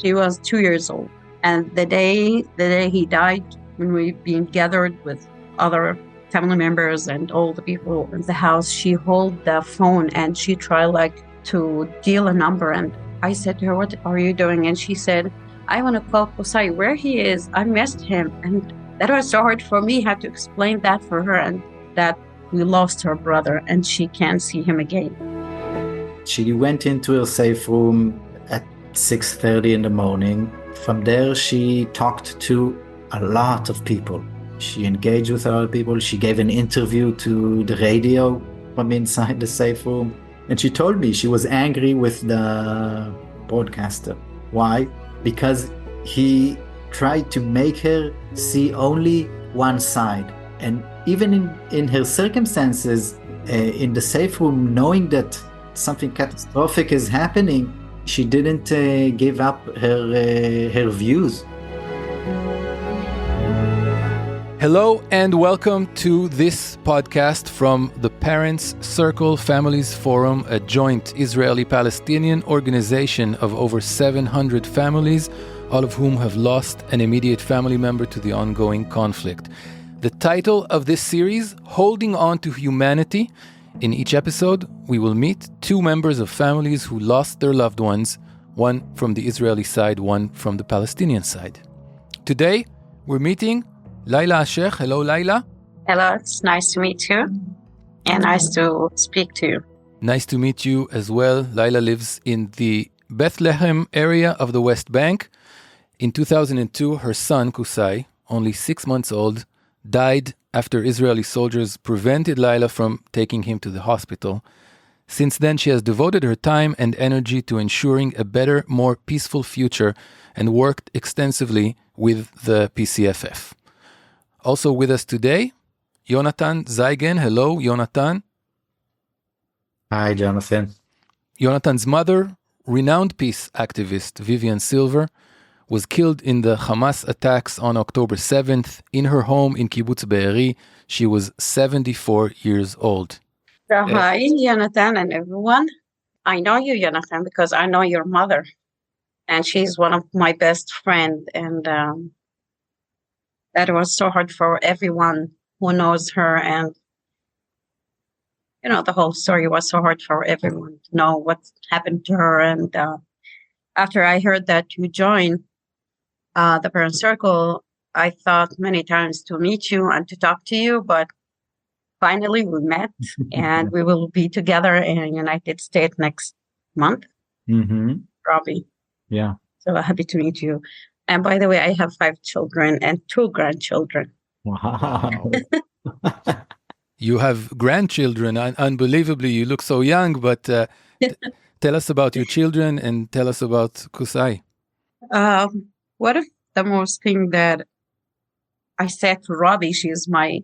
She was 2 years old. And the day he died, when we've been gathered with other family members and all the people in the house, she held the phone and she tried to dial a number. And I said to her, "What are you doing?" And she said, "I want to call Kusai. Where he is, I missed him." And that was so hard for me. I had to explain that for her, and that we lost her brother and she can't see him again. She went into her safe room at 6:30 in the morning. From there, she talked to a lot of people. She engaged with a lot of people. She gave an interview to the radio from inside the safe room. And she told me she was angry with the broadcaster. Why? Because he tried to make her see only one side. And even in her circumstances, in the safe room, knowing that something catastrophic is happening, she didn't give up her views. Hello and welcome to this podcast from the Parents Circle Families Forum, a joint Israeli-Palestinian organization of over 700 families, all of whom have lost an immediate family member to the ongoing conflict. The title of this series, Holding On to Humanity. In each episode, we will meet two members of families who lost their loved ones, one from the Israeli side, one from the Palestinian side. Today, we're meeting Laila Al-Sheikh. Hello, Laila. Hello, it's nice to meet you and nice to speak to you. Nice to meet you as well. Laila lives in the Bethlehem area of the West Bank. In 2002, her son, Kusai, only 6 months old, died after Israeli soldiers prevented Laila from taking him to the hospital. Since then, she has devoted her time and energy to ensuring a better, more peaceful future and worked extensively with the PCFF. Also with us today, Yonatan Zeigen. Hello, Yonatan. Hi, Jonathan. Yonatan's mother, renowned peace activist Vivian Silver, was killed in the Hamas attacks on October 7th in her home in Kibbutz Be'eri. She was 74 years old. So, hi, Yonatan and everyone. I know you, Yonatan, because I know your mother. And she's one of my best friends. And that was so hard for everyone who knows her. And, the whole story was so hard for everyone to know what happened to her. And after I heard that you joined the Parent Circle, I thought many times to meet you and to talk to you, but finally we met and we will be together in the United States next month. Mm-hmm. Robbie. Yeah. So happy to meet you. And by the way, I have 5 children and 2 grandchildren. Wow. You have grandchildren. Unbelievably, you look so young, but tell us about your children and tell us about Kusai. One of the most thing that I said to Robbie, she is my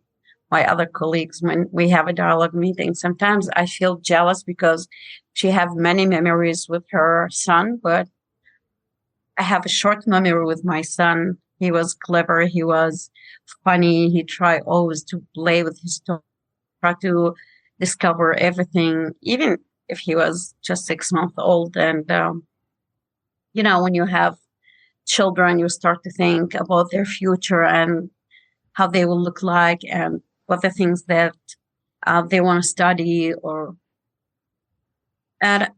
other colleagues, when we have a dialogue meeting, sometimes I feel jealous because she have many memories with her son, but I have a short memory with my son. He was clever, he was funny, he tried always to play with his toys, try to discover everything, even if he was just 6 months old. And, when you have children, you start to think about their future and how they will look like and what the things that they want to study. And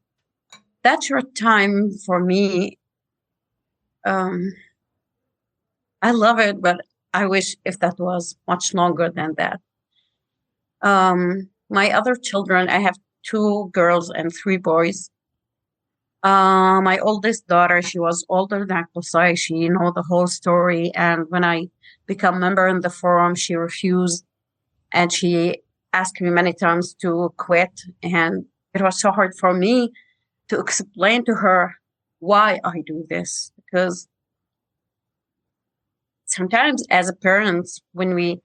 that short time for me, I love it, but I wish if that was much longer than that. My other children, I have 2 girls and 3 boys. My oldest daughter, she was older than Kusai. She know the whole story. And when I become member in the forum, she refused. And she asked me many times to quit. And it was so hard for me to explain to her why I do this. Because sometimes as a parent, when we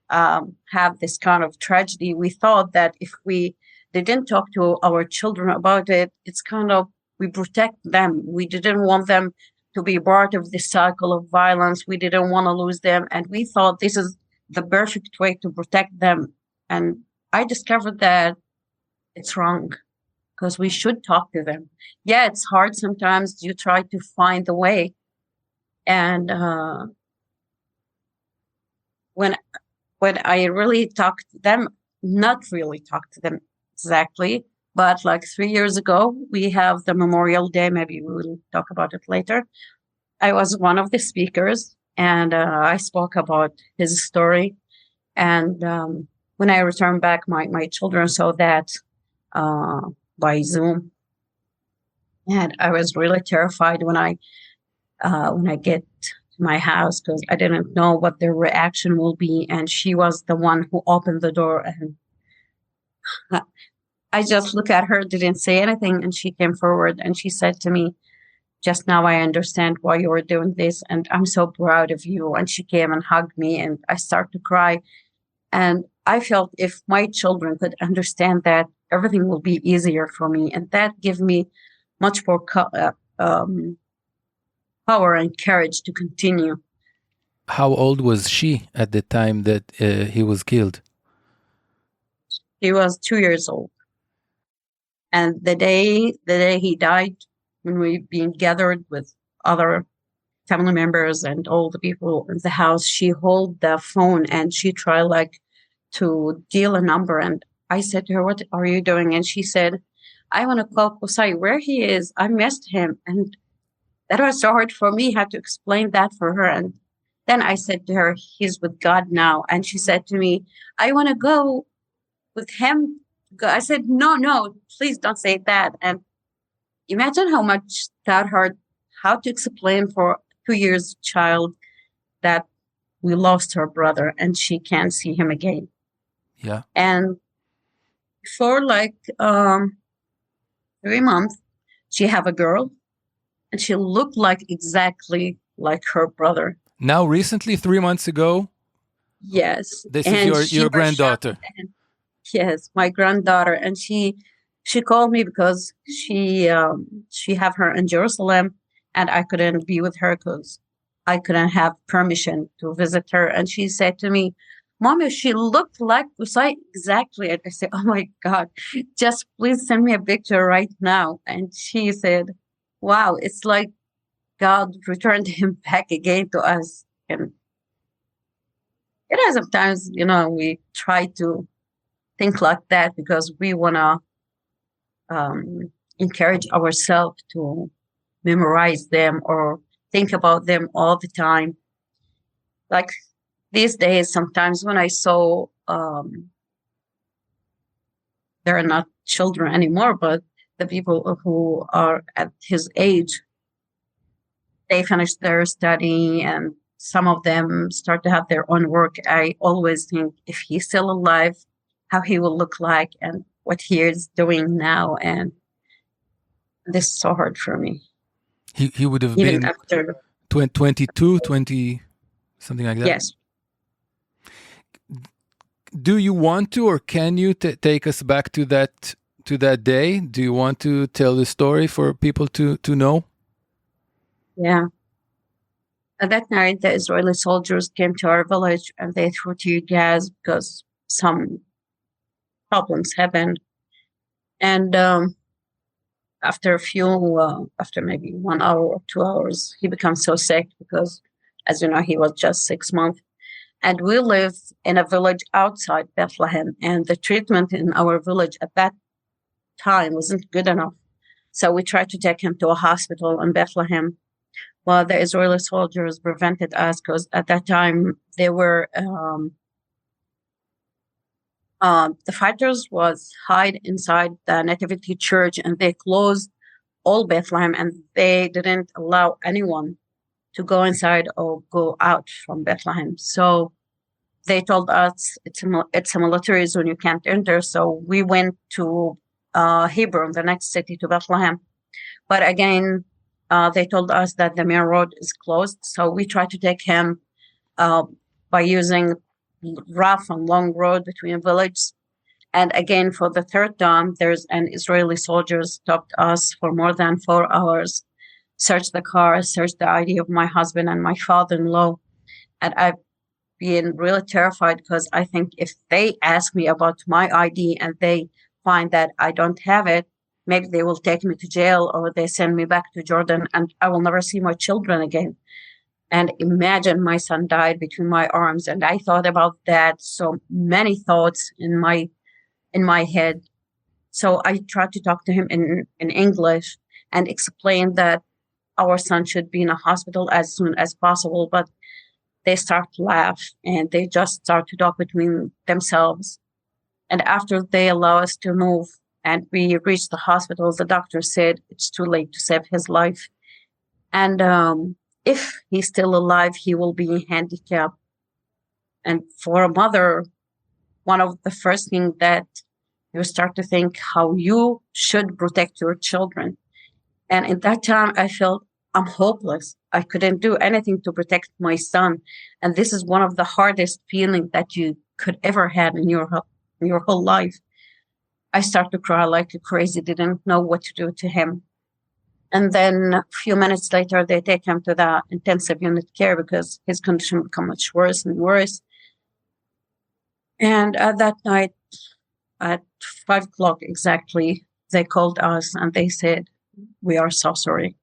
have this kind of tragedy, we thought that if we didn't talk to our children about it, it's kind of, we protect them. We didn't want them to be part of this cycle of violence. We didn't want to lose them. And we thought this is the perfect way to protect them. And I discovered that it's wrong. because we should talk to them. Yeah, it's hard sometimes. You try to find the way. And when I really talk to them, not really talk to them exactly, but like 3 years ago, we have the Memorial Day. Maybe we will talk about it later. I was one of the speakers, and I spoke about his story. And when I returned back, my children saw that by Zoom, and I was really terrified when I get to my house, because I didn't know what their reaction will be. And she was the one who opened the door, and I just looked at her, didn't say anything, and she came forward and she said to me, "Just now I understand why you were doing this, and I'm so proud of you." And she came and hugged me, and I started to cry. And I felt if my children could understand that, everything will be easier for me. And that gave me much more power and courage to continue. How old was she at the time that he was killed? He was 2 years old. And the day he died, when we been gathered with other family members and all the people in the house, she held the phone and she tried like to dial a number. And I said to her, "What are you doing?" And she said, "I want to call Kusai. Where he is, I missed him." And that was so hard for me, how to explain that for her. And then I said to her, "He's with God now." And she said to me, "I want to go with him." I said, no, please don't say that. And imagine how much that hurt, how to explain for 2 years child that we lost her brother and she can't see him again. Yeah. And for like 3 months, she have a girl, and she looked like exactly like her brother. Now, recently, 3 months ago? Yes. This is your granddaughter. Yes, my granddaughter. And she called me because she have her in Jerusalem, and I couldn't be with her because I couldn't have permission to visit her. And she said to me, "Mommy, she looked like Kusai exactly." And I said, "Oh my God, just please send me a picture right now." And she said, "Wow, it's like God returned him back again to us." And sometimes, we try to think like that because we want to encourage ourselves to memorize them or think about them all the time. Like these days, sometimes when I saw they're not children anymore, but the people who are at his age, they finished their study and some of them start to have their own work. I always think, if he's still alive, how he will look like and what he is doing now. And this is so hard for me. He would have Even been after 22, 20, something like that? Yes. Do you want to, or can you take us back to that day? Do you want to tell the story for people to know? Yeah. At that night, the Israeli soldiers came to our village and they threw tear gas because some problems happened. And after maybe 1 hour or 2 hours, he becomes so sick because, as you know, he was just 6 months. And we lived in a village outside Bethlehem, and the treatment in our village at that time wasn't good enough. So we tried to take him to a hospital in Bethlehem. Well, the Israeli soldiers prevented us because at that time they were the fighters was hide inside the Nativity Church, and they closed all Bethlehem, and they didn't allow anyone to go inside or go out from Bethlehem. So they told us it's a military zone, you can't enter. So we went to Hebron, the next city to Bethlehem. But again, they told us that the main road is closed. So we tried to take him by using rough and long road between villages. And again, for the third time, there's an Israeli soldier stopped us for more than 4 hours, searched the car, searched the ID of my husband and my father-in-law. And I've been really terrified because I think if they ask me about my ID and they find that I don't have it, maybe they will take me to jail or they send me back to Jordan and I will never see my children again. And imagine my son died between my arms. And I thought about that. So many thoughts in my head. So I tried to talk to him in English and explain that our son should be in a hospital as soon as possible. But they start to laugh and they just start to talk between themselves. And after they allow us to move and we reached the hospital, the doctor said it's too late to save his life. And if he's still alive, he will be handicapped. And for a mother, one of the first things that you start to think how you should protect your children. And at that time, I felt I'm hopeless. I couldn't do anything to protect my son. And this is one of the hardest feelings that you could ever have in your whole life. I started to cry like crazy, didn't know what to do to him. And then a few minutes later, they take him to the intensive unit care because his condition became much worse and worse. And at that night, at 5 o'clock exactly, they called us and they said, "We are so sorry.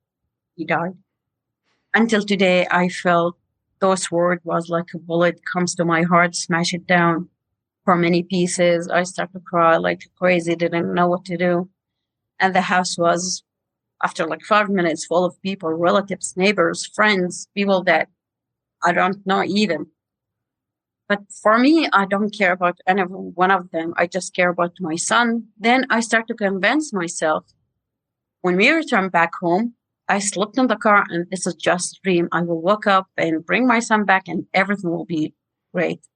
He died." Until today, I felt those words was like a bullet comes to my heart, smash it down for many pieces. I started to cry like crazy, didn't know what to do. And the house was, after like 5 minutes, full of people, relatives, neighbors, friends, people that I don't know even. But for me, I don't care about any one of them. I just care about my son. Then I start to convince myself. When we return back home, I slept in the car and this is just a dream. I will wake up and bring my son back and everything will be great.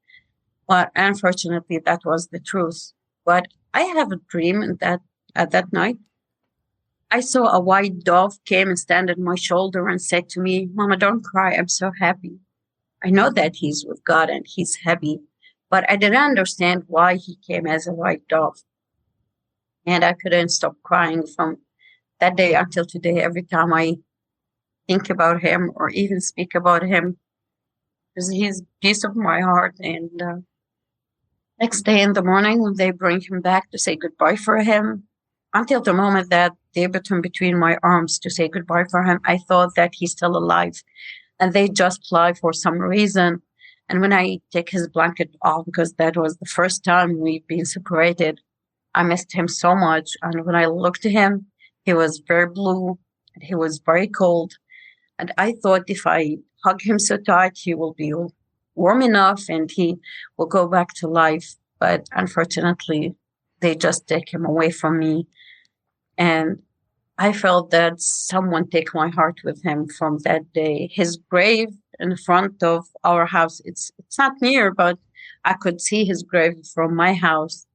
But unfortunately, that was the truth. But I have a dream that at that night, I saw a white dove came and stand on my shoulder and said to me, "Mama, don't cry. I'm so happy. I know that he's with God and he's happy." But I didn't understand why he came as a white dove. And I couldn't stop crying from that day until today. Every time I think about him or even speak about him, because he's piece of my heart. And next day in the morning, when they bring him back to say goodbye for him, until the moment that they put him between my arms to say goodbye for him, I thought that he's still alive. And they just fly for some reason. And when I take his blanket off, because that was the first time we've been separated, I missed him so much. And when I looked at him, he was very blue and he was very cold. And I thought if I hug him so tight, he will be warm enough and he will go back to life. But unfortunately, they just take him away from me. And I felt that someone take my heart with him from that day. His grave in front of our house, it's not near, but I could see his grave from my house.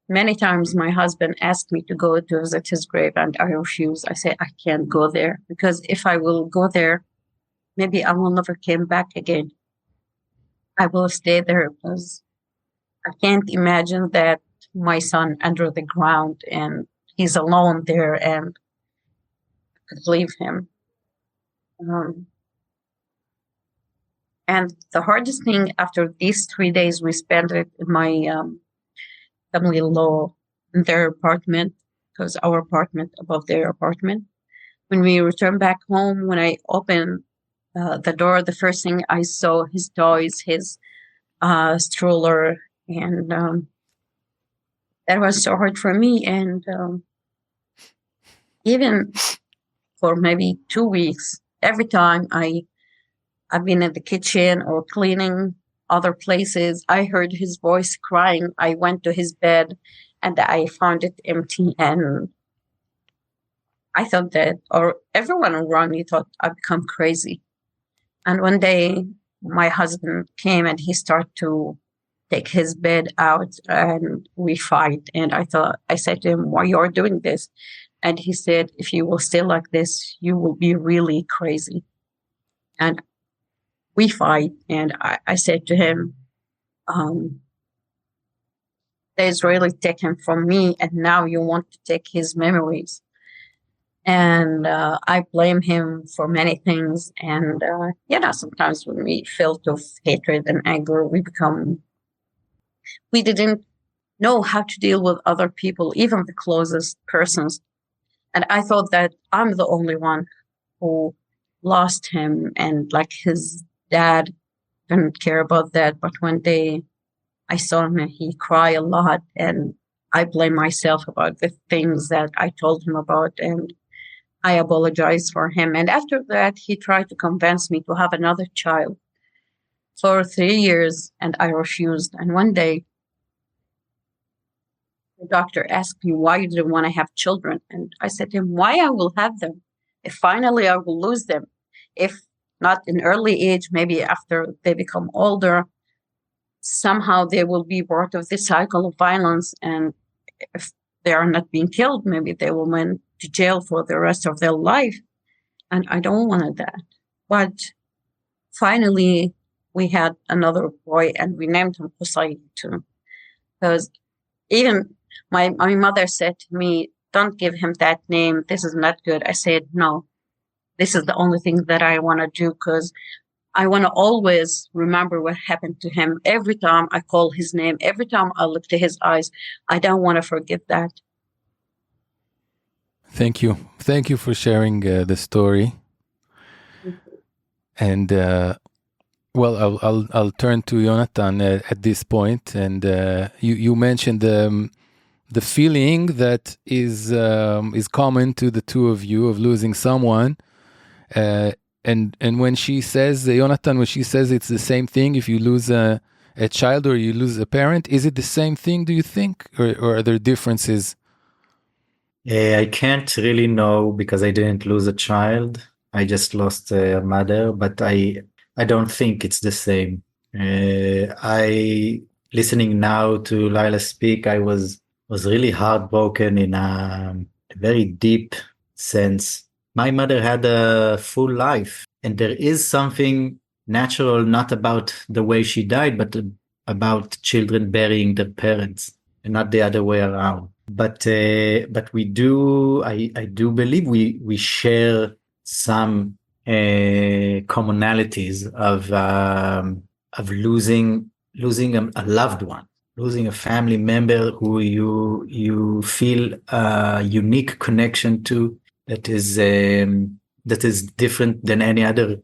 Many times my husband asked me to go to visit his grave and I refused. I said, I can't go there because if I will go there, maybe I will never come back again. I will stay there because I can't imagine that my son under the ground and he's alone there and I could leave him. And the hardest thing after these 3 days, we spent it in my family-in-law in their apartment, because our apartment above their apartment. When we returned back home, when I opened the door, the first thing I saw his toys, his stroller, and that was so hard for me. And even for maybe 2 weeks, every time I've been in the kitchen or cleaning other places, I heard his voice crying. I went to his bed and I found it empty. And I thought that, or everyone around me thought I'd become crazy. And one day my husband came and he started to take his bed out and we fight. And I said to him, "Why you're doing this?" And he said, "If you will stay like this, you will be really crazy." And we fight. And I said to him, the Israeli take him from me and now you want to take his memories. And I blame him for many things. And sometimes when we filled with hatred and anger, we didn't know how to deal with other people, even the closest persons. And I thought that I'm the only one who lost him, and like his dad didn't care about that. But one day I saw him and he cried a lot, and I blame myself about the things that I told him about, and I apologized for him. And after that, he tried to convince me to have another child for 3 years, and I refused. And one day, the doctor asked me why you didn't want to have children. And I said to him, why I will have them if finally I will lose them? If not in early age, maybe after they become older, somehow they will be part of this cycle of violence. And if they are not being killed, maybe they will went to jail for the rest of their life. And I don't want that. But finally, we had another boy, and we named him Kusai too. Because even my mother said to me, don't give him that name. This is not good. I said, no, this is the only thing that I want to do, because I want to always remember what happened to him. Every time I call his name, every time I look to his eyes, I don't want to forget that. Thank you. Thank you for sharing the story. And well, I'll turn to Yonatan at this point. And you mentioned the feeling that is common to the two of you of losing someone. And when she says, Yonatan, when she says it's the same thing if you lose a child or you lose a parent, is it the same thing, do you think? Or are there differences? I can't really know because I didn't lose a child. I just lost a mother, but I don't think it's the same. Listening now to Laila speak, I was really heartbroken in a very deep sense. My mother had a full life, and there is something natural, not about the way she died, but about children burying their parents, and not the other way around. But we do, I do believe we share some commonalities of losing a loved one, losing a family member who you feel a unique connection to that is different than any other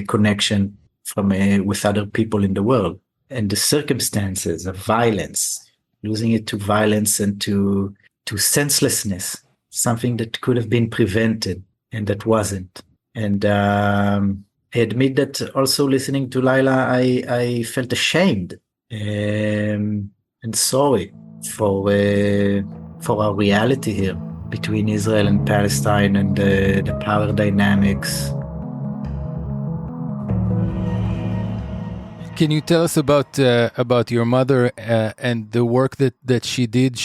connection from with other people in the world. And the circumstances of violence, losing it to violence and to senselessness, something that could have been prevented and that wasn't. And I admit that also listening to Laila, I felt ashamed and sorry for our reality here between Israel and Palestine and the power dynamics. Can you tell us about your mother and the work that she did?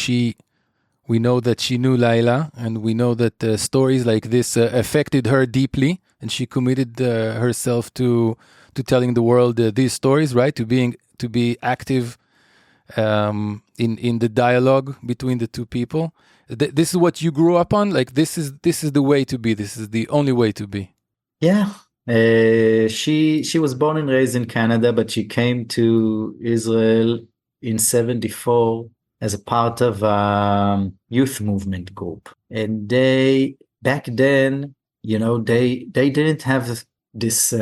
We know that she knew Laila, and we know that stories like this affected her deeply, and she committed herself to telling the world these stories, right? To be active in the dialogue between the two people. This is what you grew up on. Like this is the way to be. This is the only way to be. Yeah. She was born and raised in Canada, but she came to Israel in 1974 as a part of a youth movement group. And they, back then, they didn't have this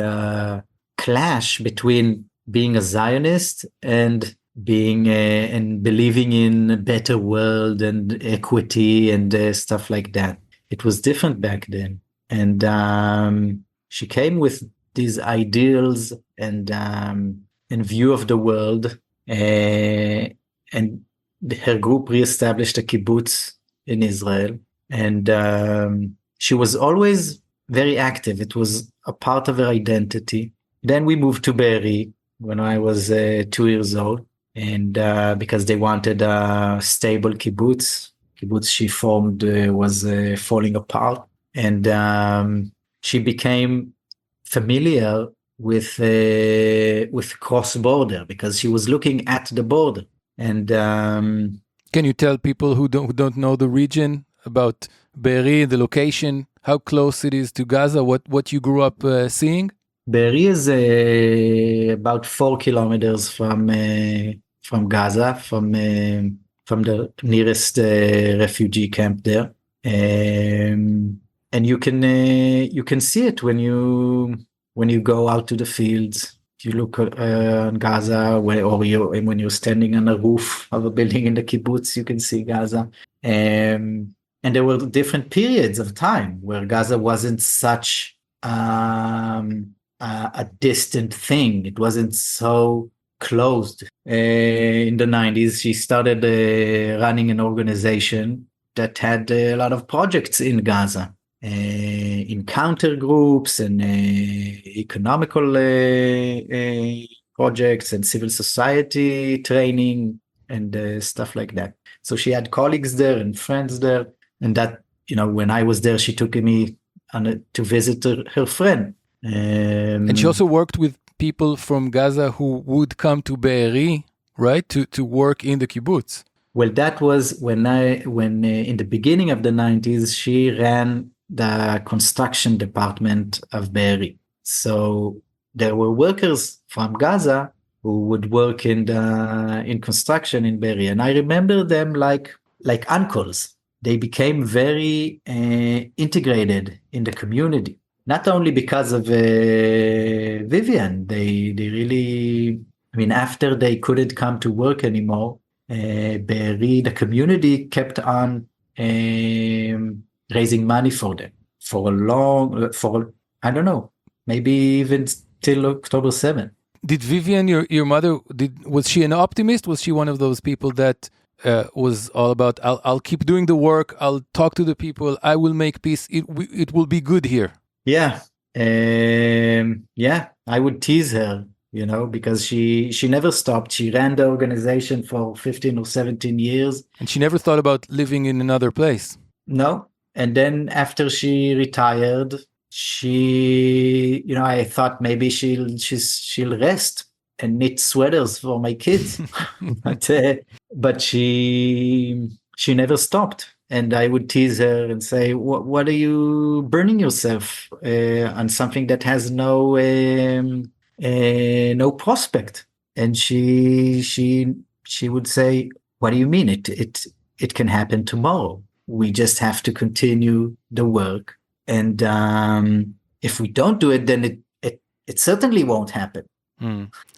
clash between being a Zionist and being and believing in a better world and equity and stuff like that. It was different back then. And she came with these ideals and view of the world, and her group reestablished a kibbutz in Israel, and she was always very active. It was a part of her identity. Then we moved to Be'eri when I was 2 years old, and because they wanted a stable kibbutz she formed was falling apart, and she became familiar with cross-border because she was looking at the border. And can you tell people who don't know the region about Be'eri, the location, how close it is to Gaza, what you grew up seeing? Be'eri is about 4 kilometers from Gaza, from from the nearest refugee camp there. And you can see it when you go out to the fields. You look on Gaza, when you're standing on the roof of a building in the kibbutz, you can see Gaza. And there were different periods of time where Gaza wasn't such a distant thing. It wasn't so closed. In the 90s, she started running an organization that had a lot of projects in Gaza. Encounter groups and economical projects and civil society training and stuff like that. So she had colleagues there and friends there. And that, when I was there, she took me to visit her friend. And she also worked with people from Gaza who would come to Be'eri, right, to work in the kibbutz. Well, that was when in the beginning of the 90s, she ran the construction department of Be'eri. So there were workers from Gaza who would work in construction in Be'eri. And I remember them like uncles. They became very integrated in the community. Not only because of Vivian, they really, after they couldn't come to work anymore, Be'eri, the community kept on raising money for them I don't know, maybe even till October 7th. Did Vivian, your mother, was she an optimist? Was she one of those people that was all about, I'll keep doing the work, I'll talk to the people, I will make peace, it will be good here? Yeah. I would tease her, because she never stopped. She ran the organization for 15 or 17 years. And she never thought about living in another place? No. And then after she retired, I thought maybe she'll rest and knit sweaters for my kids. but she never stopped. And I would tease her and say, what are you burning yourself on something that has no prospect? And she would say, what do you mean? It can happen tomorrow. We just have to continue the work. And if we don't do it, then it certainly won't happen.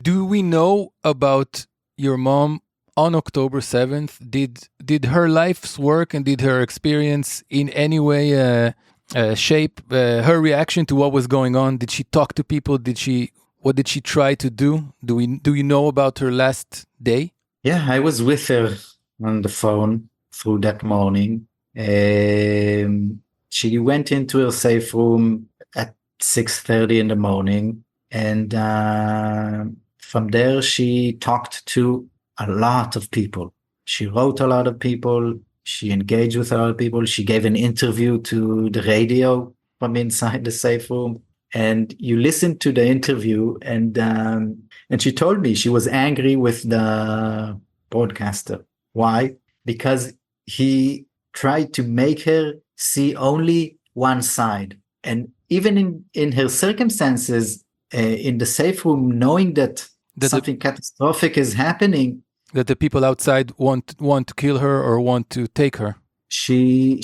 Do we know about your mom on October 7th? Did her life's work and did her experience in any way shape her reaction to what was going on? Did she talk to people? What did she try to do? Do you know about her last day? Yeah, I was with her on the phone through that morning. She went into her safe room at 6:30 in the morning, and from there she talked to a lot of people. She wrote a lot of people. She engaged with a lot of people. She gave an interview to the radio from inside the safe room. And you listened to the interview, and she told me she was angry with the broadcaster. Why? Because he tried to make her see only one side. And even in her circumstances, in the safe room, knowing that something catastrophic is happening, that the people outside want to kill her or want to take her. She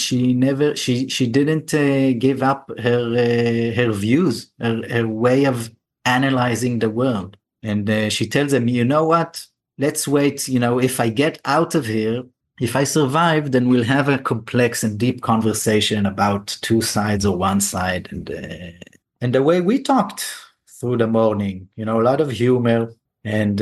didn't give up her views, her way of analyzing the world. And she tells them, you know what? Let's wait. If I get out of here, if I survive, then we'll have a complex and deep conversation about two sides or one side. And the way we talked through the morning, a lot of humor and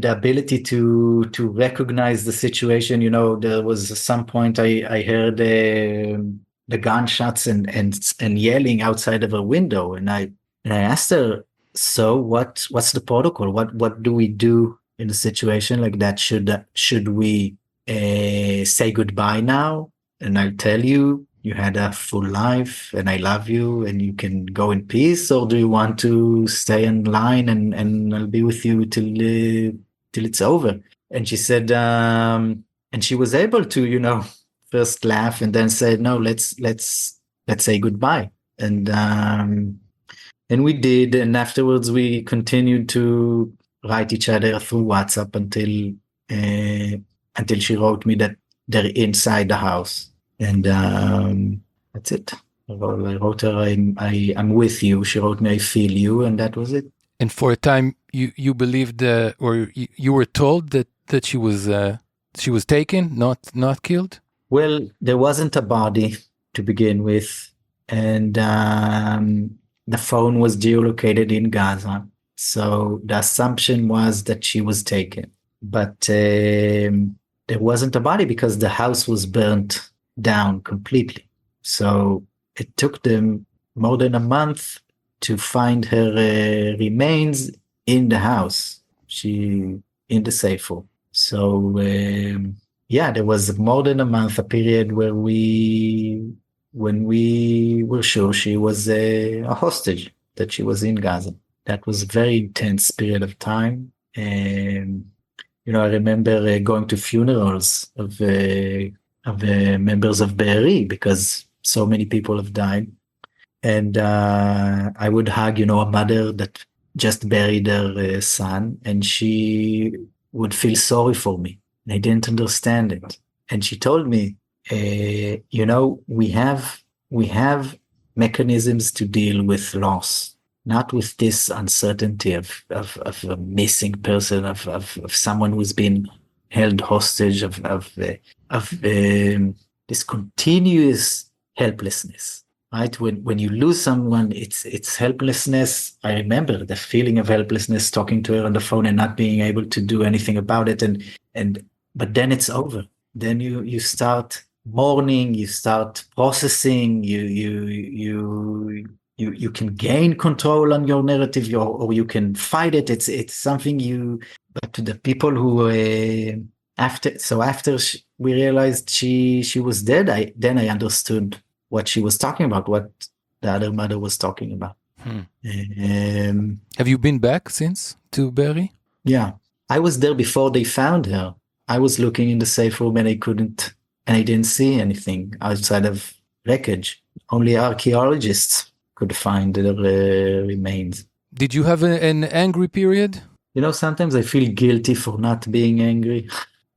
the ability to recognize the situation. There was some point I heard the gunshots and yelling outside of a window, and I asked her, so what's the protocol? What do we do in a situation like that? Should we say goodbye now? And I'll tell you, you had a full life and I love you and you can go in peace, or do you want to stay in line and I'll be with you till it's over? And she said, and she was able to, first laugh and then say, no, let's say goodbye. And we did. And afterwards we continued to write each other through WhatsApp until until she wrote me that they're inside the house. And that's it. I wrote her, I'm with you. She wrote me, I feel you, and that was it. And for a time, you believed, or you were told that she was taken, not killed? Well, there wasn't a body to begin with, and the phone was geolocated in Gaza. So the assumption was that she was taken. But there wasn't a body because the house was burnt down completely. So it took them more than a month to find her remains in the house, in the safe room. So there was more than a month, a period when we were sure she was a hostage, that she was in Gaza. That was a very intense period of time. And I remember going to funerals of members of Be'eri because so many people have died. And I would hug, a mother that just buried her son, and she would feel sorry for me. And I didn't understand it. And she told me, we have mechanisms to deal with loss, not with this uncertainty of a missing person, of someone who's been held hostage, of this continuous helplessness. Right? When you lose someone, it's helplessness. I remember the feeling of helplessness, talking to her on the phone and not being able to do anything about it. But then it's over. Then you start mourning, you start processing, you can gain control on your narrative, or you can fight it. It's something but to the people who after we realized she was dead, I understood what she was talking about, what the other mother was talking about. Have you been back since to Be'eri? Yeah, I was there before they found her. I was looking in the safe room and I didn't see anything outside of wreckage. Only archaeologists could find the remains. Did you have an angry period? Sometimes I feel guilty for not being angry,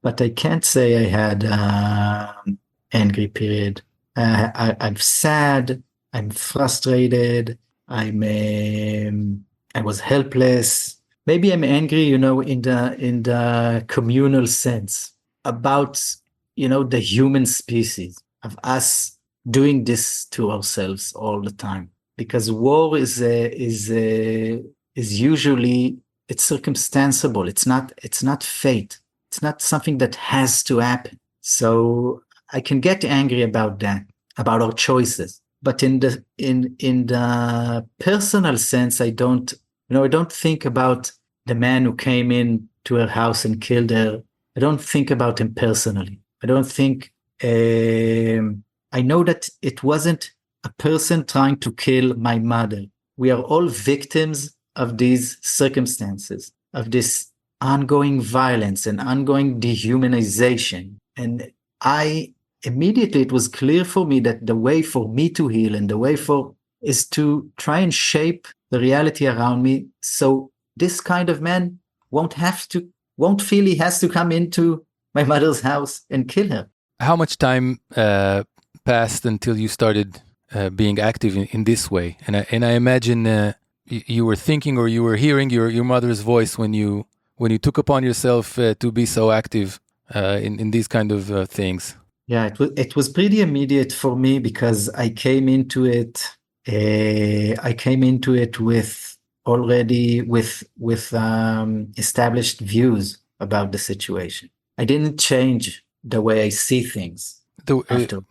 but I can't say I had an angry period. I'm sad, I'm frustrated, I was helpless. Maybe I'm angry, in the communal sense about, the human species, of us doing this to ourselves all the time. Because war is usually, it's circumstantial. It's not fate. It's not something that has to happen. So I can get angry about that, about our choices. But in the personal sense, I don't think about the man who came in to her house and killed her. I don't think about him personally. I don't think, I know that it wasn't a person trying to kill my mother. We are all victims of these circumstances, of this ongoing violence and ongoing dehumanization. And immediately it was clear for me that the way for me to heal and the way is to try and shape the reality around me. So this kind of man won't feel he has to come into my mother's house and kill her. How much time passed until you started being active in this way? And I imagine you were thinking, or you were hearing your mother's voice when you took upon yourself to be so active in these kind of things. Yeah, it was pretty immediate for me because I came into it. With established views about the situation. I didn't change the way I see things after October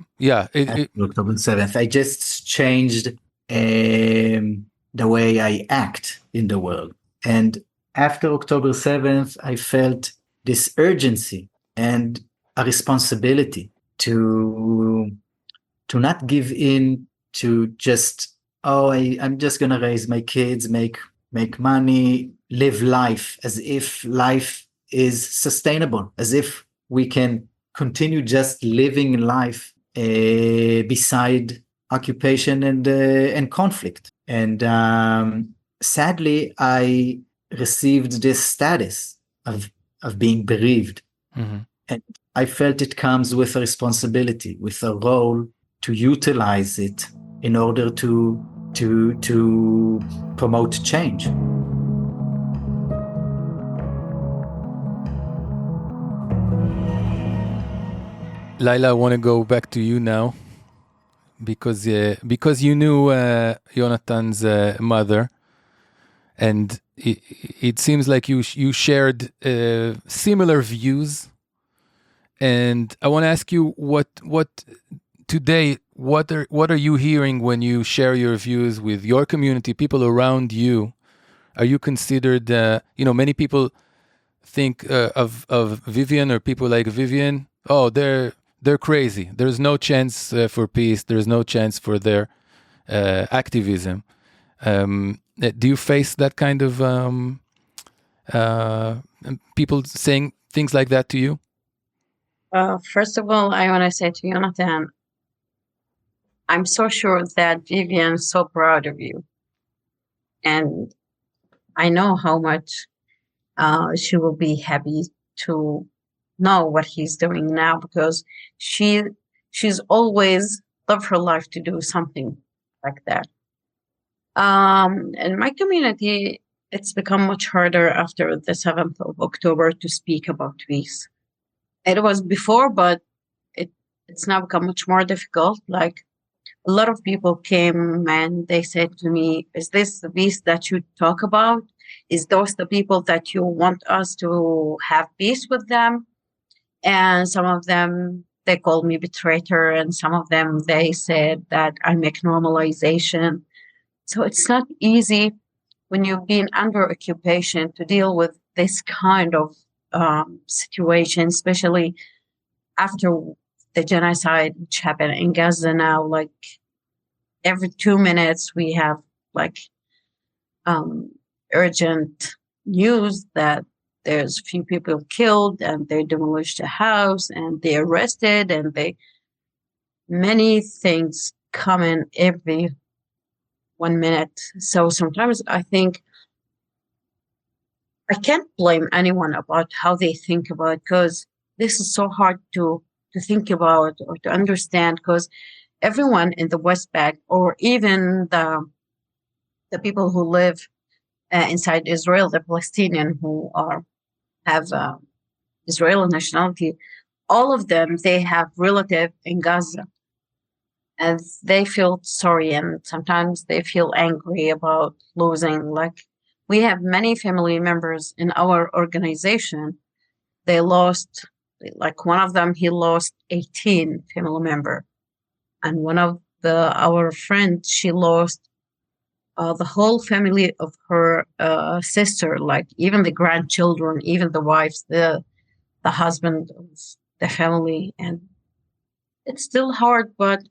7th. I just changed the way I act in the world. And after October 7th, I felt this urgency and a responsibility to not give in to just, I'm just going to raise my kids, make money, live life as if life is sustainable, as if we can continue just living life beside occupation and conflict. And sadly, I received this status of being bereaved. And I felt it comes with a responsibility, with a role to utilize it in order to promote change. Laila, I want to go back to you now because you knew Yonatan's mother, and it seems like you shared similar views. And I want to ask you what today, what are you hearing when you share your views with your community, people around you? Are you considered, many people think of Vivian or people like Vivian, oh, they're crazy. There's no chance for peace. There's no chance for their activism. Do you face that kind of people saying things like that to you? First of all, I want to say to Yonatan, I'm so sure that Vivian is so proud of you. And I know how much she will be happy to know what he's doing now, because she's always loved her life to do something like that. In my community, it's become much harder after the 7th of October to speak about peace. It was before, but it's now become much more difficult. Like, a lot of people came and they said to me, is this the peace that you talk about? Is those the people that you want us to have peace with them? And some of them, they called me traitor, and some of them, they said that I make normalization. So it's not easy when you've been under occupation to deal with this kind of situation, especially after the genocide which happened in Gaza now. Like, every 2 minutes we have like urgent news that there's a few people killed and they demolished a house and they arrested and many things come in every 1 minute. So sometimes I think I can't blame anyone about how they think about it, because this is so hard to think about or to understand, because everyone in the West Bank, or even the people who live inside Israel, the Palestinian who have Israeli nationality, all of them, they have relatives in Gaza, and they feel sorry, and sometimes they feel angry about losing. Like, we have many family members in our organization. They lost, like, one of them, he lost 18 family members. And one of our friends, she lost the whole family of her sister, like even the grandchildren, even the wives, the husband of the family. And it's still hard, but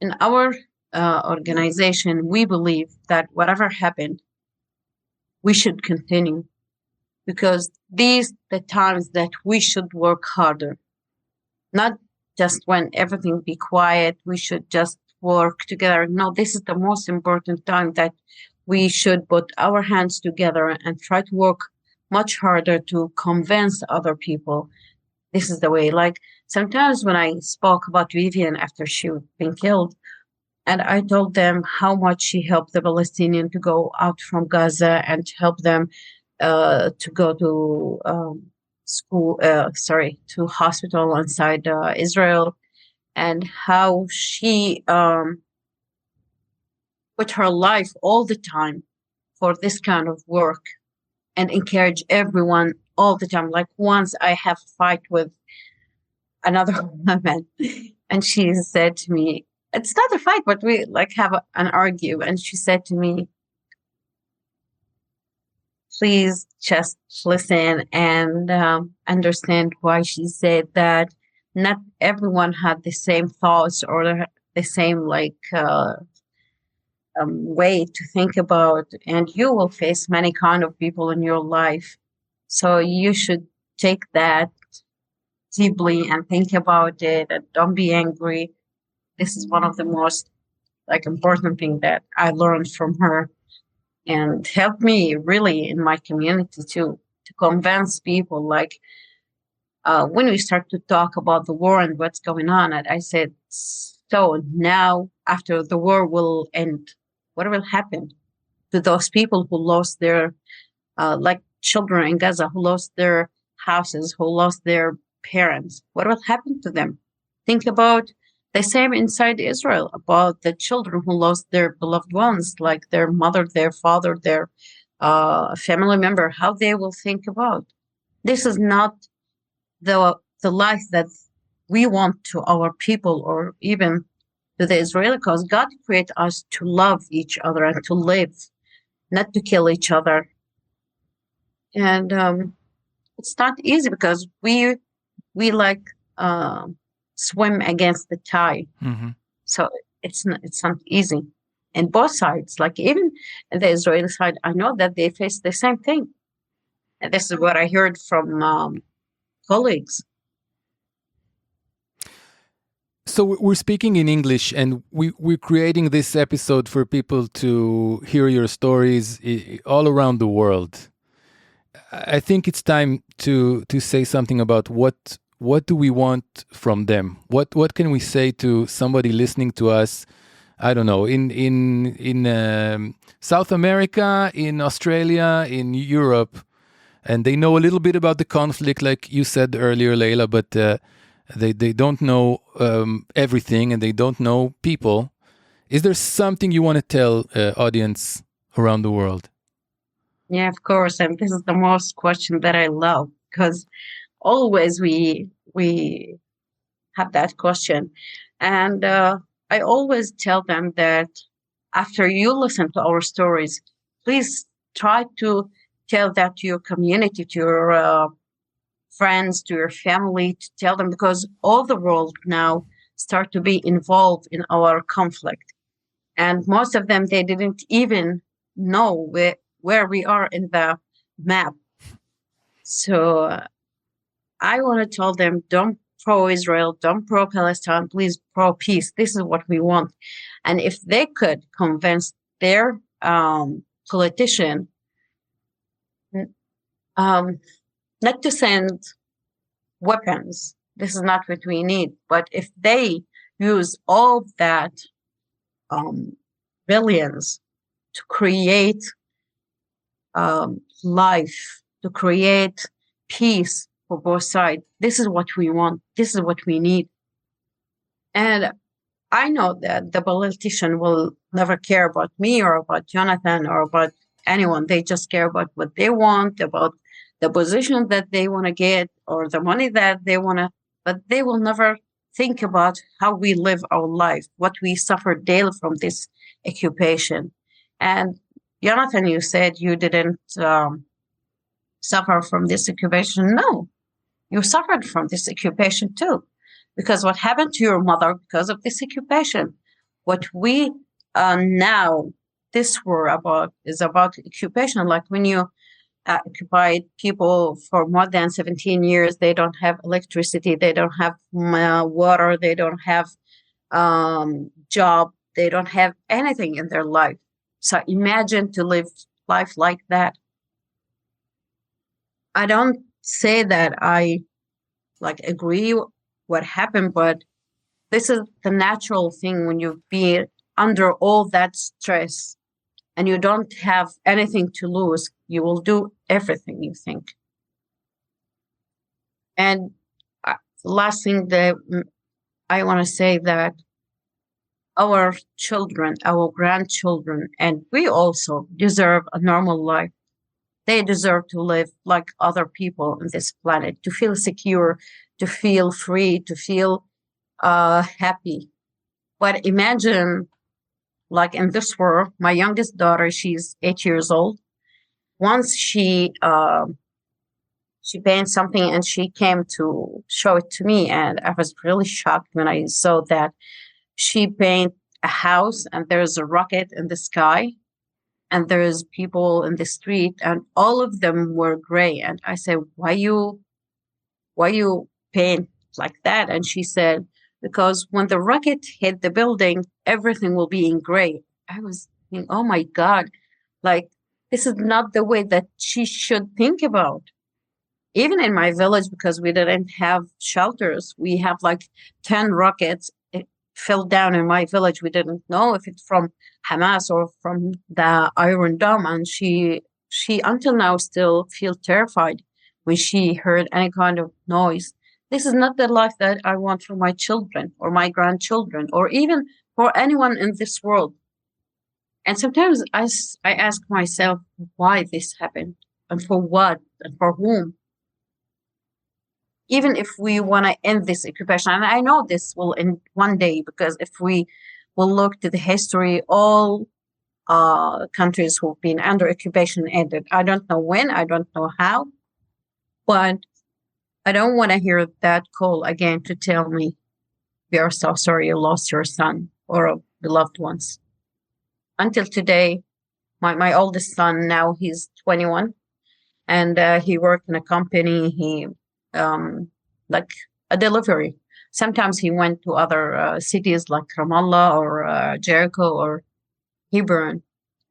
in our organization, we believe that whatever happened, we should continue, because these the times that we should work harder, not just when everything be quiet, we should just work together. No, this is the most important time that we should put our hands together and try to work much harder to convince other people. This is the way. Like, sometimes when I spoke about Vivian after she had been killed, and I told them how much she helped the Palestinians to go out from Gaza and to help them to go to to hospital inside Israel, and how she put her life all the time for this kind of work and encourage everyone all the time. Like, once I have a fight with another woman, and she said to me, it's not a fight, but we like have an argue. And she said to me, please just listen and understand why she said that. Not everyone had the same thoughts or the same way to think about, and you will face many kind of people in your life. So you should take that deeply and think about it, and don't be angry. This is one of the most important thing that I learned from her, and helped me really in my community too, to convince people. Like, when we start to talk about the war and what's going on, and I said, so now after the war will end, what will happen to those people who lost their, like children in Gaza, who lost their houses, who lost their parents? What will happen to them? Think about the same inside Israel, about the children who lost their beloved ones, like their mother, their father, their family member, how they will think about. This is not the life that we want to our people or even to the Israeli cause. God created us to love each other and to live, not to kill each other. And it's not easy because we like swim against the tide. Mm-hmm. So it's not easy. And both sides, like even the Israeli side, I know that they face the same thing. And this is what I heard from colleagues. So we're speaking in English, and we're creating this episode for people to hear your stories all around the world. I think it's time to say something about what do we want from them? What can we say to somebody listening to us? I don't know, in South America, in Australia, in Europe, and they know a little bit about the conflict, like you said earlier, Laila, but they don't know everything, and they don't know people. Is there something you want to tell audience around the world? Yeah, of course. And this is the most question that I love, because always we have that question. And I always tell them that after you listen to our stories, please try to tell that to your community, to your friends, to your family, to tell them, because all the world now start to be involved in our conflict. And most of them, they didn't even know where we are in the map. So I want to tell them, don't pro-Israel, don't pro-Palestine, please pro-peace. This is what we want. And if they could convince their politician not to send weapons, this is not what we need, but if they use all that billions to create life, to create peace for both sides, this is what we want. This is what we need. And I know that the politician will never care about me or about Yonatan or about anyone. They just care about what they want, about the position that they want to get or the money that they want to, but they will never think about how we live our life, what we suffer daily from this occupation. And Yonatan, you said you didn't suffer from this occupation. No, you suffered from this occupation too, because what happened to your mother because of this occupation. What we now, this war about is about occupation. Like when you occupied people for more than 17 years, they don't have electricity, they don't have water, they don't have job, they don't have anything in their life. So imagine to live life like that. I don't say that I agree what happened, but this is the natural thing when you be under all that stress and you don't have anything to lose. You will do everything you think. And the last thing that I want to say, that our children, our grandchildren, and we also deserve a normal life. They deserve to live like other people on this planet, to feel secure, to feel free, to feel happy. But imagine, like in this world, my youngest daughter, she's 8 years old. Once she painted something and she came to show it to me, and I was really shocked when I saw that she painted a house and there's a rocket in the sky and there's people in the street and all of them were gray. And I said, why you paint like that? And she said, because when the rocket hit the building, everything will be in gray. I was thinking, oh my God, like this is not the way that she should think about. even in my village, because we didn't have shelters, we have like 10 rockets. It fell down in my village. We didn't know if it's from Hamas or from the Iron Dome. And she until now still feels terrified when she heard any kind of noise. This is not the life that I want for my children or my grandchildren or even for anyone in this world. And sometimes I ask myself why this happened and for what and for whom. Even if we want to end this occupation, and I know this will end one day, because if we will look to the history, all countries who've been under occupation ended. I don't know when, I don't know how, but I don't want to hear that call again to tell me, we are so sorry you lost your son or beloved ones. Until today, my oldest son, now he's 21, and he worked in a company. He like a delivery. Sometimes he went to other cities like Ramallah or Jericho or Hebron.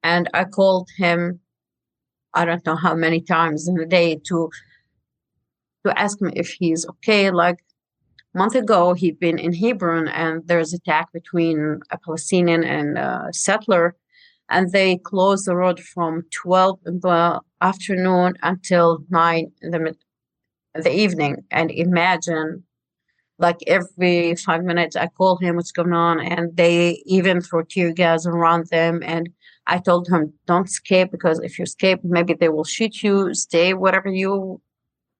And I called him, I don't know how many times in a day to ask him if he's okay. Like a month ago, he'd been in Hebron and there's an attack between a Palestinian and a settler. And they closed the road from 12 in the afternoon until 9 in the evening. And imagine, like every 5 minutes, I call him, what's going on? And they even throw tear gas around them. And I told him, don't escape, because if you escape, maybe they will shoot you. Stay whatever you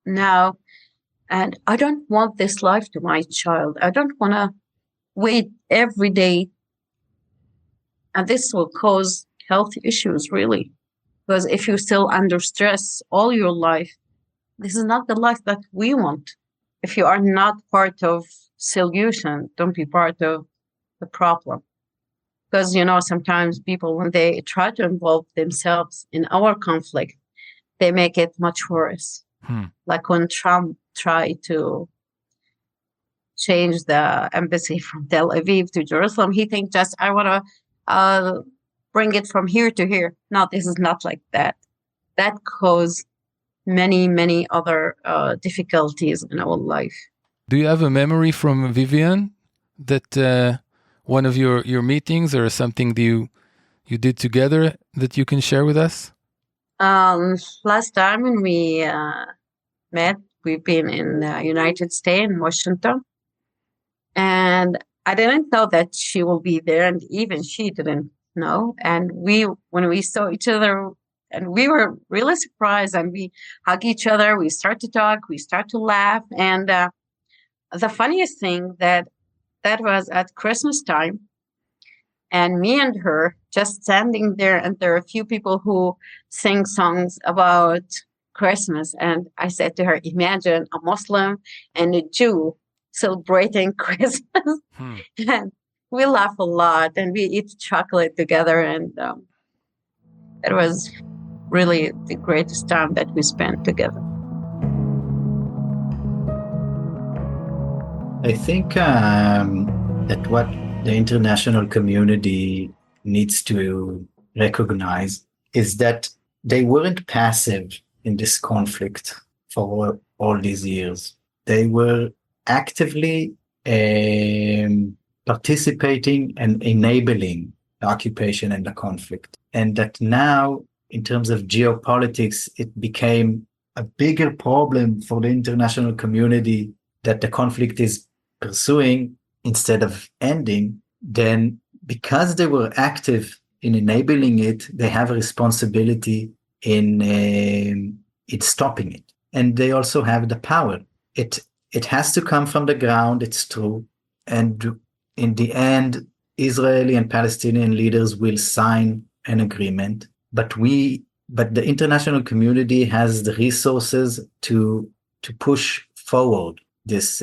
know. And I don't want this life to my child. I don't want to wait every day. And this will cause health issues, really. Because if you're still under stress all your life, this is not the life that we want. If you are not part of solution, don't be part of the problem. Because, sometimes people, when they try to involve themselves in our conflict, they make it much worse. Like when Trump tried to change the embassy from Tel Aviv to Jerusalem, he thinks just, I want to bring it from here to here. No, this is not like that. That caused many, many other difficulties in our life. Do you have a memory from Vivian that one of your meetings or something that you did together that you can share with us? Last time when we met, we've been in the United States, in Washington. And I didn't know that she will be there, and even she didn't know. And when we saw each other, and we were really surprised, and we hug each other, we start to talk, we start to laugh. And the funniest thing that was at Christmas time, and me and her just standing there, and there are a few people who sing songs about Christmas. And I said to her, imagine a Muslim and a Jew celebrating Christmas. And we laugh a lot, and we eat chocolate together. And it was really the greatest time that we spent together. I think that what the international community needs to recognize is that they weren't passive in this conflict for all these years. They were actively participating and enabling the occupation and the conflict. And that now, in terms of geopolitics, it became a bigger problem for the international community that the conflict is pursuing instead of ending. Then, because they were active in enabling it, they have a responsibility in stopping it. And they also have the power. It has to come from the ground, it's true. And in the end, Israeli and Palestinian leaders will sign an agreement. But the international community has the resources to push forward this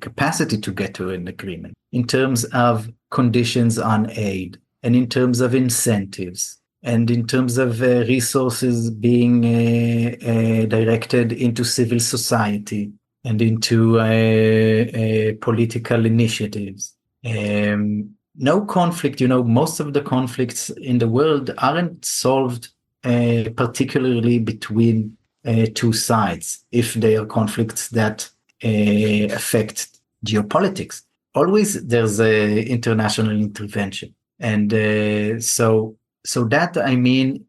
capacity to get to an agreement in terms of conditions on aid, and in terms of incentives, and in terms of resources being directed into civil society and into political initiatives. No conflict, most of the conflicts in the world aren't solved particularly between two sides if they are conflicts that affect geopolitics. Always there's a international intervention. And so that I mean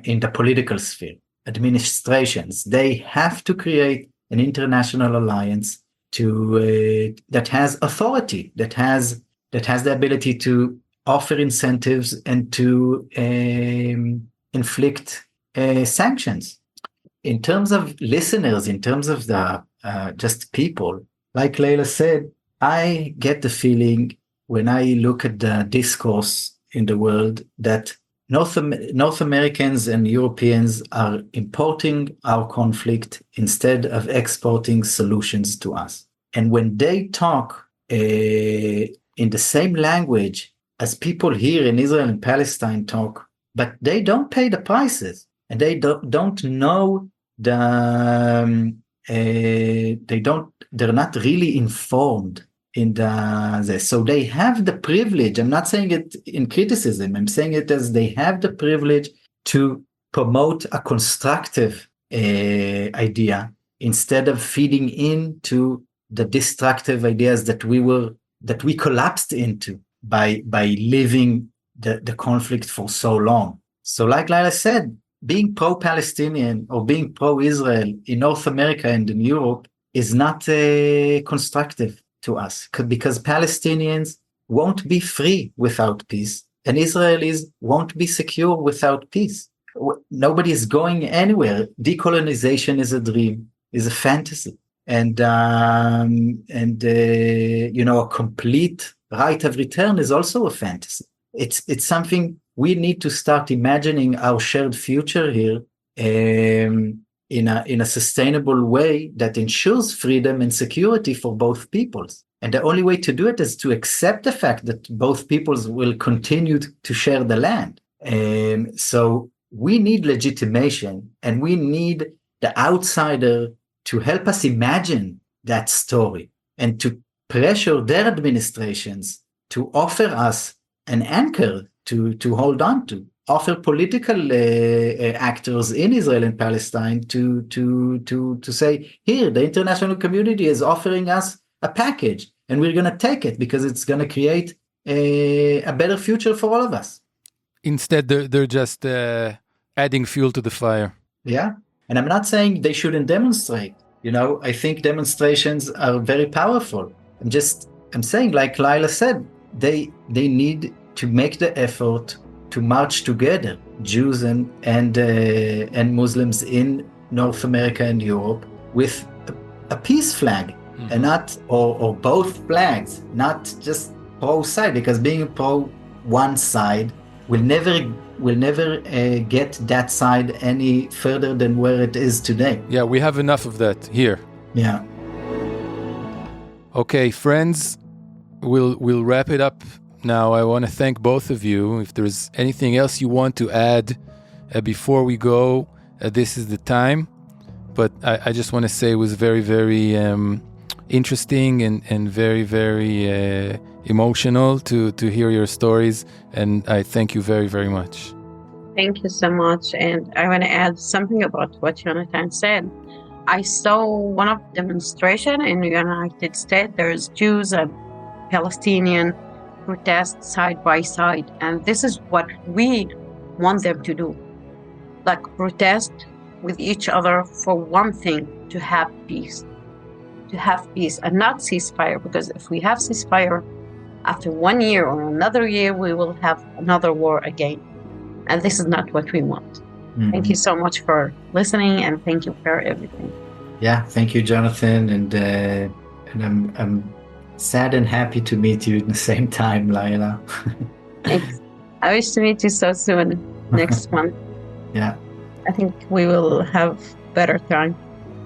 in the political sphere, administrations, they have to create an international alliance that has authority, that has the ability to offer incentives and to inflict sanctions. In terms of listeners, in terms of the just people, like Laila said, I get the feeling when I look at the discourse in the world that North Americans and Europeans are importing our conflict instead of exporting solutions to us. And when they talk in the same language as people here in Israel and Palestine talk, but they don't pay the prices and they don't know they're not really informed in so they have the privilege. I'm not saying it in criticism. I'm saying it as they have the privilege to promote a constructive idea instead of feeding into the destructive ideas that we collapsed into by living the conflict for so long. So like Laila said, being pro-Palestinian or being pro-Israel in North America and in Europe is not constructive to us, because Palestinians won't be free without peace, and Israelis won't be secure without peace. Nobody is going anywhere. Decolonization is a dream, is a fantasy, and a complete right of return is also a fantasy. It's something we need to start imagining our shared future here in a sustainable way that ensures freedom and security for both peoples. And the only way to do it is to accept the fact that both peoples will continue to share the land. So we need legitimation, and we need the outsider to help us imagine that story and to pressure their administrations to offer us an anchor to hold on to. Offer political actors in Israel and Palestine to say, here, the international community is offering us a package, and we're going to take it because it's going to create a better future for all of us. Instead, they're just adding fuel to the fire. Yeah, and I'm not saying they shouldn't demonstrate. I think demonstrations are very powerful. I'm saying, like Laila said, they need to make the effort to march together, Jews and Muslims in North America and Europe, with a peace flag, and not or both flags, not just pro side, because being pro one side will never get that side any further than where it is today. Yeah, we have enough of that here. Yeah. Okay, friends, we'll wrap it up now. I want to thank both of you. If there's anything else you want to add before we go, this is the time. But I just want to say it was very, very interesting and very, very emotional to hear your stories. And I thank you very, very much. Thank you so much. And I want to add something about what Yonatan said. I saw one of the demonstrations in the United States. There's Jews and Palestinian protest side by side, and this is what we want them to do, like protest with each other for one thing: to have peace and not ceasefire, because if we have ceasefire, after 1 year or another year we will have another war again, and this is not what we want. Thank you so much for listening, and thank you for everything. Yeah, thank you, Jonathan, and I'm sad and happy to meet you at the same time, Laila. Thanks. I wish to meet you so soon, next month. Yeah. I think we will have better time,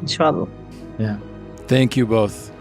inshallah. Yeah. Thank you both.